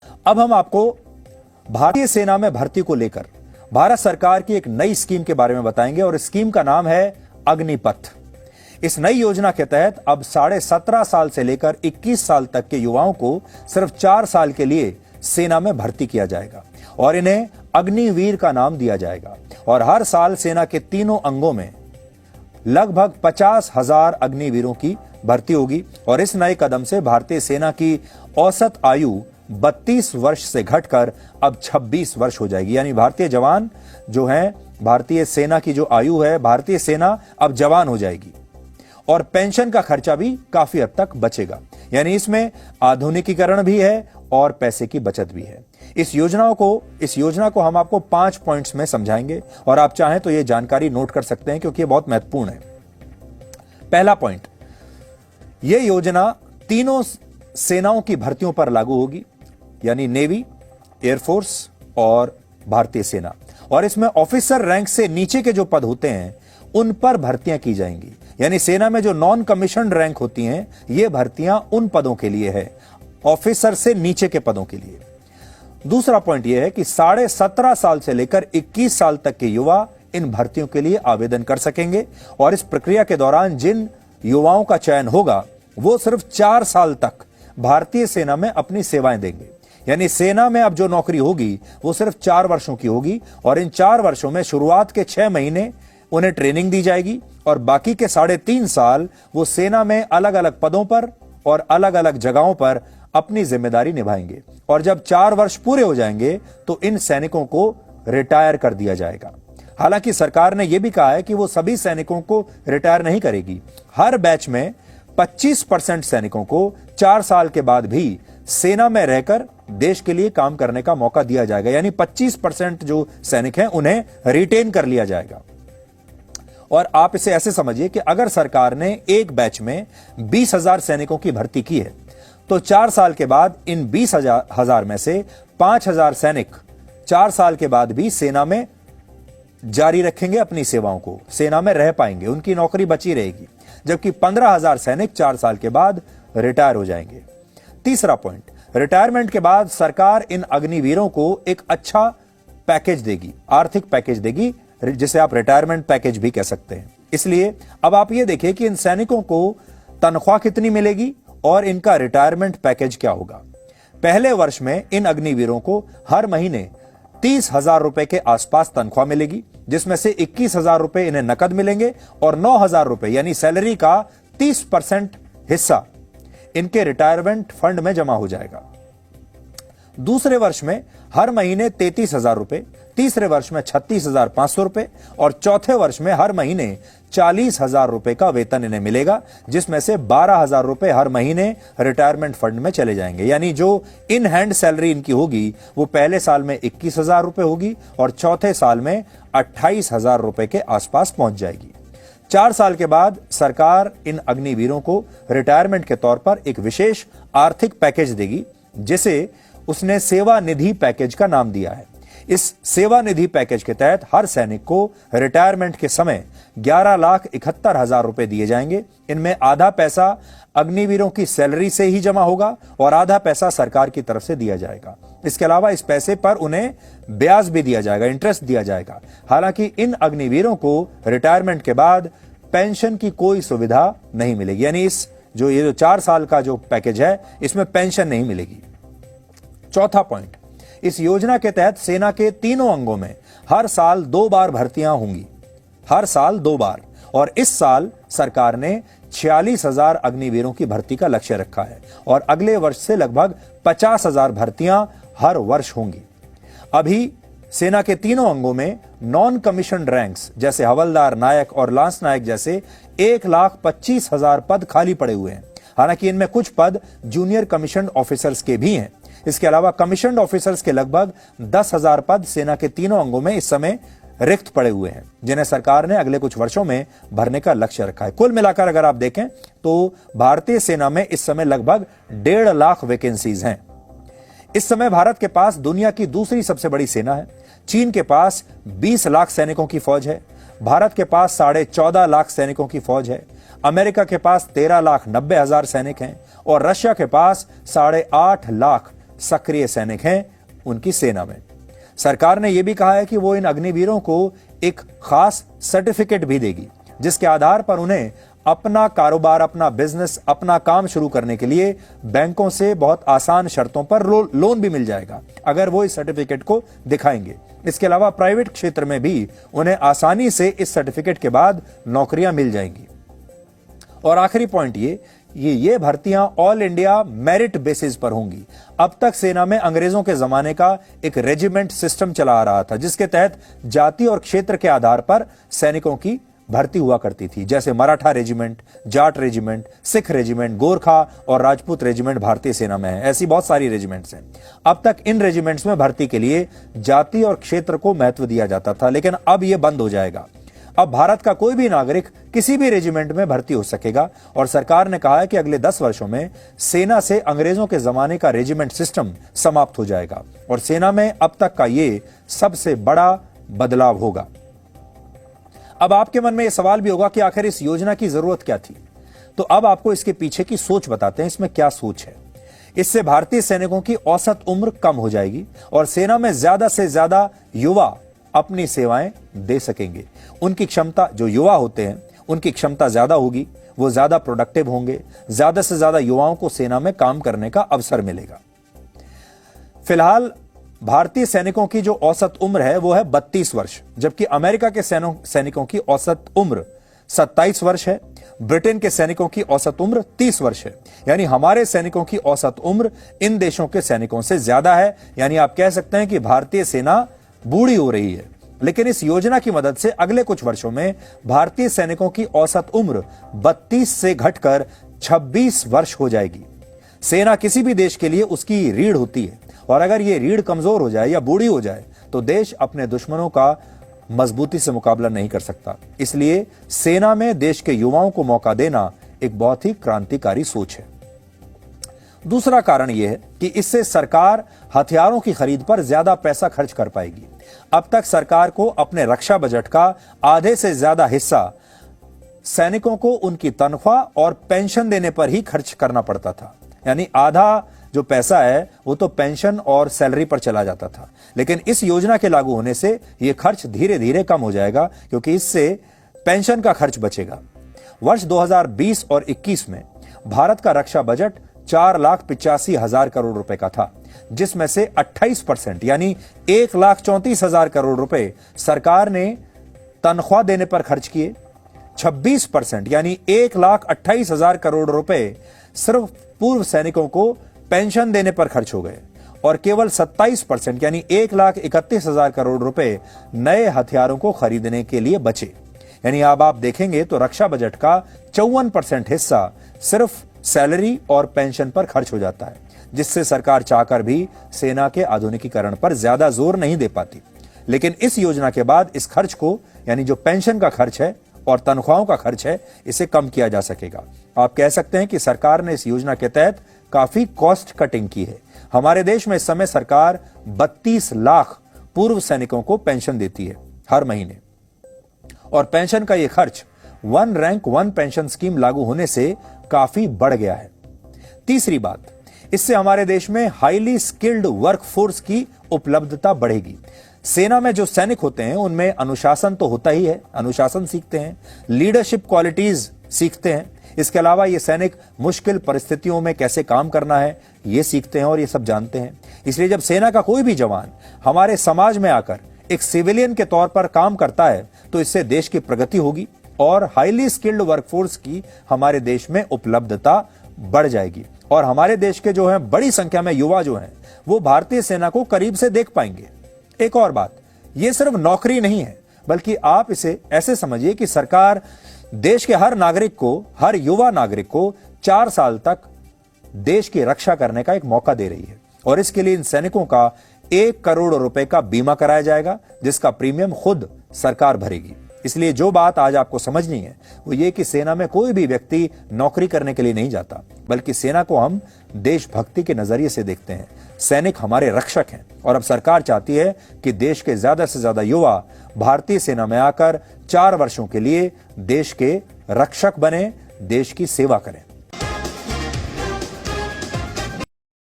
अब हम आपको भारतीय सेना में भर्ती को लेकर भारत सरकार की एक नई स्कीम के बारे में बताएंगे और स्कीम का नाम है अग्निपथ। इस नई योजना के तहत अब 17.5 साल से लेकर 21 साल तक के युवाओं को सिर्फ 4 साल के लिए सेना में भर्ती किया जाएगा और इन्हें अग्निवीर का नाम दिया जाएगा। और हर साल सेना के तीनों अंगों में लगभग 50,000 अग्निवीरों की भर्ती होगी और इस नए कदम से भारतीय सेना की औसत आयु 32 वर्ष से घटकर अब 26 वर्ष हो जाएगी। यानी भारतीय जवान जो हैं, भारतीय सेना की जो आयु है, भारतीय सेना अब जवान हो जाएगी और पेंशन का खर्चा भी काफी हद तक बचेगा। यानी इसमें आधुनिकीकरण भी है और पैसे की बचत भी है। इस योजना को हम आपको 5 पॉइंट्स में समझाएंगे और आप चाहें तो यह जानकारी नोट कर सकते हैं क्योंकि यह बहुत महत्वपूर्ण है। पहला पॉइंट, यह योजना तीनों सेनाओं की भर्तियों पर लागू होगी, यानी नेवी, एयरफोर्स और भारतीय सेना। और इसमें ऑफिसर रैंक से नीचे के जो पद होते हैं उन पर भर्तियां की जाएंगी। यानी सेना में जो नॉन कमीशन्ड रैंक होती हैं, ये भर्तियां उन पदों के लिए है, ऑफिसर से नीचे के पदों के लिए। दूसरा पॉइंट यह है कि 17.5 साल से लेकर 21 साल तक के युवा इन भर्तियों के लिए आवेदन कर सकेंगे और इस प्रक्रिया के दौरान जिन युवाओं का चयन होगा वो सिर्फ 4 साल तक भारतीय सेना में अपनी सेवाएं देंगे। यानी सेना में अब जो नौकरी होगी वो सिर्फ 4 वर्षों की होगी और इन 4 वर्षों में शुरुआत के 6 महीने उन्हें ट्रेनिंग दी जाएगी और बाकी के 3.5 साल वो सेना में अलग अलग पदों पर और अलग अलग जगहों पर अपनी जिम्मेदारी निभाएंगे। और जब 4 वर्ष पूरे हो जाएंगे तो इन सैनिकों को रिटायर कर दिया जाएगा। हालांकि सरकार ने यह भी कहा है कि वो सभी सैनिकों को रिटायर नहीं करेगी। हर बैच में 25% सैनिकों को 4 साल के बाद भी सेना में रहकर देश के लिए काम करने का मौका दिया जाएगा। यानी 25% जो सैनिक हैं उन्हें रिटेन कर लिया जाएगा। और आप इसे ऐसे समझिए कि अगर सरकार ने एक बैच में 20,000 सैनिकों की भर्ती की है तो 4 साल के बाद इन 20,000 में से 5,000 सैनिक 4 साल के बाद भी सेना में जारी रखेंगे अपनी सेवाओं को, सेना में रह पाएंगे, उनकी नौकरी बची रहेगी, जबकि 15,000 सैनिक 4 साल के बाद रिटायर हो जाएंगे। तीसरा पॉइंट, रिटायरमेंट के बाद सरकार इन अग्निवीरों को एक अच्छा पैकेज देगी, आर्थिक पैकेज देगी, जिसे आप रिटायरमेंट पैकेज भी कह सकते हैं। इसलिए अब आप ये देखिए कि इन सैनिकों को तनख्वाह कितनी मिलेगी और इनका रिटायरमेंट पैकेज क्या होगा। पहले वर्ष में इन अग्निवीरों को हर महीने 30,000 रुपए के आसपास तनख्वाह मिलेगी, जिसमें से 21,000 रुपए इन्हें नकद मिलेंगे और 9,000 रुपए यानी सैलरी का 30% हिस्सा इनके रिटायरमेंट फंड में जमा हो जाएगा। दूसरे वर्ष में हर महीने 33,000 रुपए, तीसरे वर्ष में 36,500 रुपए और चौथे वर्ष में हर महीने 40,000 रुपए का वेतन इन्हें मिलेगा, जिसमें से 12,000 रुपए हर महीने रिटायरमेंट फंड में चले जाएंगे। यानी जो इन हैंड सैलरी इनकी होगी वो पहले साल में 21,000 रुपए होगी और चौथे साल में 28,000 रुपए के आसपास पहुंच जाएगी। 4 साल के बाद सरकार इन अग्निवीरों को रिटायरमेंट के तौर पर एक विशेष आर्थिक पैकेज देगी, जिसे उसने सेवा निधि पैकेज का नाम दिया है। इस सेवा निधि पैकेज के तहत हर सैनिक को रिटायरमेंट के समय 11,71,000 रुपए दिए जाएंगे। इनमें आधा पैसा अग्निवीरों की सैलरी से ही जमा होगा और आधा पैसा सरकार की तरफ से दिया जाएगा। इसके अलावा इस पैसे पर उन्हें ब्याज भी दिया जाएगा, इंटरेस्ट दिया जाएगा। हालांकि इन अग्निवीरों को रिटायरमेंट के बाद पेंशन की कोई सुविधा नहीं मिलेगी। यानी ये जो 4 साल का जो पैकेज है इसमें पेंशन नहीं मिलेगी। चौथा पॉइंट, इस योजना के तहत सेना के तीनों अंगों में हर साल 2 बार भर्तियां होंगी, हर साल 2 बार। और इस साल सरकार ने 46,000 अग्निवीरों की भर्ती का लक्ष्य रखा है और अगले वर्ष से लगभग 50,000 भर्तियां हर वर्ष होंगी। अभी सेना के तीनों अंगों में नॉन कमीशन्ड रैंक्स जैसे हवलदार, नायक और लांस नायक जैसे 1,25,000 पद खाली पड़े हुए हैं। हालांकि इनमें कुछ पद जूनियर कमीशन्ड ऑफिसर्स के भी हैं। इसके अलावा कमीशन्ड ऑफिसर्स के लगभग 10,000 पद सेना के तीनों अंगों में इस समय रिक्त पड़े हुए हैं, जिन्हें सरकार ने अगले कुछ वर्षों में भरने का लक्ष्य रखा है। कुल मिलाकर अगर आप देखें तो भारतीय सेना में इस समय लगभग 1.5 लाख वैकेंसीज हैं। इस समय भारत के पास दुनिया की दूसरी सबसे बड़ी सेना है। चीन के पास 20 लाख सैनिकों की फौज है, भारत के पास 14.5 लाख सैनिकों की फौज है, अमेरिका के पास 13,90,000 सैनिक हैं और रशिया के पास 8.5 लाख सक्रिय सैनिक हैं उनकी सेना में। सरकार ने यह भी कहा है कि वो इन अग्निवीरों को एक खास सर्टिफिकेट भी देगी, जिसके आधार पर उन्हें अपना कारोबार, अपना बिजनेस, अपना काम शुरू करने के लिए बैंकों से बहुत आसान शर्तों पर लोन भी मिल जाएगा, अगर वो इस सर्टिफिकेट को दिखाएंगे। इसके अलावा प्राइवेट क्षेत्र में भी उन्हें आसानी से इस सर्टिफिकेट के बाद नौकरियां मिल जाएंगी। और आखिरी पॉइंट ये भर्तियां ऑल इंडिया मेरिट बेसिस पर होंगी। अब तक सेना में अंग्रेजों के जमाने का एक रेजिमेंट सिस्टम चला आ रहा था, जिसके तहत जाति और क्षेत्र के आधार पर सैनिकों की भर्ती हुआ करती थी, जैसे Maratha regiment, Jat regiment, Sikh regiment, Gorkha और राजपूत रेजिमेंट भारतीय सेना में है। ऐसी बहुत सारी रेजिमेंट्स हैं। अब तक इन रेजिमेंट्स में भर्ती के लिए जाति और क्षेत्र को महत्व दिया जाता था, लेकिन अब यह बंद हो जाएगा। अब भारत का कोई भी नागरिक किसी भी रेजिमेंट में भर्ती हो सकेगा। और सरकार ने कहा है कि अगले 10 वर्षों में सेना से अंग्रेजों के जमाने का रेजिमेंट सिस्टम समाप्त हो जाएगा और सेना में अब तक का यह सबसे बड़ा बदलाव होगा। अब आपके मन में यह सवाल भी होगा कि आखिर इस योजना की जरूरत क्या थी। तो अब आपको इसके पीछे की सोच बताते हैं, इसमें क्या सोच है। इससे भारतीय सैनिकों की औसत उम्र कम हो जाएगी और सेना में ज्यादा से ज्यादा युवा अपनी सेवाएं दे सकेंगे। उनकी क्षमता, जो युवा होते हैं उनकी क्षमता ज्यादा होगी, वो ज्यादा प्रोडक्टिव होंगे, ज्यादा से ज्यादा युवाओं को सेना में काम करने का अवसर मिलेगा। फिलहाल भारतीय सैनिकों की जो औसत उम्र है वो है 32 वर्ष, जबकि अमेरिका के सैनिकों की औसत उम्र 27 वर्ष है। ब्रिटेन के सैनिकों की औसत उम्र 30 वर्ष है। यानी हमारे सैनिकों की औसत उम्र इन देशों के सैनिकों से ज्यादा है। यानी आप कह सकते हैं कि भारतीय सेना बूढ़ी हो रही है। लेकिन इस योजना की मदद से अगले कुछ वर्षों में भारतीय सैनिकों की औसत उम्र 32 से घटकर 26 वर्ष हो जाएगी। सेना किसी भी देश के लिए उसकी रीढ़ होती है और अगर यह रीढ़ कमजोर हो जाए या बूढ़ी हो जाए तो देश अपने दुश्मनों का मजबूती से मुकाबला नहीं कर सकता। इसलिए सेना में देश के युवाओं को मौका देना एक बहुत ही क्रांतिकारी सोच है। दूसरा कारण यह है कि इससे सरकार हथियारों की खरीद पर ज्यादा पैसा खर्च कर पाएगी। अब तक सरकार को अपने रक्षा बजट का आधे से ज्यादा हिस्सा सैनिकों को उनकी तनख्वाह और पेंशन देने पर ही खर्च करना पड़ता था। यानी आधा जो पैसा है वो तो पेंशन और सैलरी पर चला जाता था। लेकिन इस योजना के लागू होने से यह खर्च धीरे धीरे कम हो जाएगा, क्योंकि इससे पेंशन का खर्च बचेगा। वर्ष 2020 और 21 में भारत का रक्षा बजट 4,85,000 करोड़ रुपए का था, जिसमें से 28% यानी 1,34,000 करोड़ रुपए सरकार ने तनख्वाह देने पर खर्च किए। 26% यानी 1,28,000 करोड़ रुपए सिर्फ पूर्व सैनिकों को पेंशन देने पर खर्च हो गए और केवल 27% यानी 1,31,000 करोड़ रुपए नए हथियारों को खरीदने के लिए बचे। यानी अब आप देखेंगे तो रक्षा बजट का 54% हिस्सा सिर्फ सैलरी और पेंशन पर खर्च हो जाता है, जिससे सरकार चाहकर भी सेना के आधुनिकीकरण पर ज्यादा जोर नहीं दे पाती। लेकिन इस योजना के बाद इस खर्च को, यानी जो पेंशन का खर्च है और तनख्वाहों का खर्च है, इसे कम किया जा सकेगा। आप कह सकते हैं कि सरकार ने इस योजना के तहत काफी कॉस्ट कटिंग की है। हमारे देश में इस समय सरकार 32 लाख पूर्व सैनिकों को पेंशन देती है हर महीने, और पेंशन का यह खर्च one rank one pension scheme लागू होने से काफी बढ़ गया है। तीसरी बात, इससे हमारे देश में हाईली स्किल्ड वर्कफोर्स की उपलब्धता बढ़ेगी। सेना में जो सैनिक होते हैं उनमें अनुशासन तो होता ही है, अनुशासन सीखते हैं, लीडरशिप क्वालिटीज सीखते हैं। इसके अलावा ये सैनिक मुश्किल परिस्थितियों में कैसे काम करना है ये सीखते हैं और ये सब जानते हैं। इसलिए जब सेना का कोई भी जवान हमारे समाज में आकर एक सिविलियन के तौर पर काम करता है तो इससे देश की प्रगति होगी और हाईली स्किल्ड वर्कफोर्स की हमारे देश में उपलब्धता बढ़ जाएगी और हमारे देश के जो है बड़ी संख्या में युवा जो हैं वो भारतीय सेना को करीब से देख पाएंगे। एक और बात, ये सिर्फ नौकरी नहीं है, बल्कि आप इसे ऐसे समझिए कि सरकार देश के हर नागरिक को, हर युवा नागरिक को 4 साल तक देश की रक्षा करने का एक मौका दे रही है और इसके लिए इन सैनिकों का 1 करोड़ रुपए का बीमा कराया जाएगा, जिसका प्रीमियम खुद सरकार भरेगी। इसलिए जो बात आज आपको समझनी है वो ये कि सेना में कोई भी व्यक्ति नौकरी करने के लिए नहीं जाता, बल्कि सेना को हम देशभक्ति के नजरिए से देखते हैं। सैनिक हमारे रक्षक हैं और अब सरकार चाहती है कि देश के ज्यादा से ज्यादा युवा भारतीय सेना में आकर 4 वर्षों के लिए देश के रक्षक बने, देश की सेवा करें।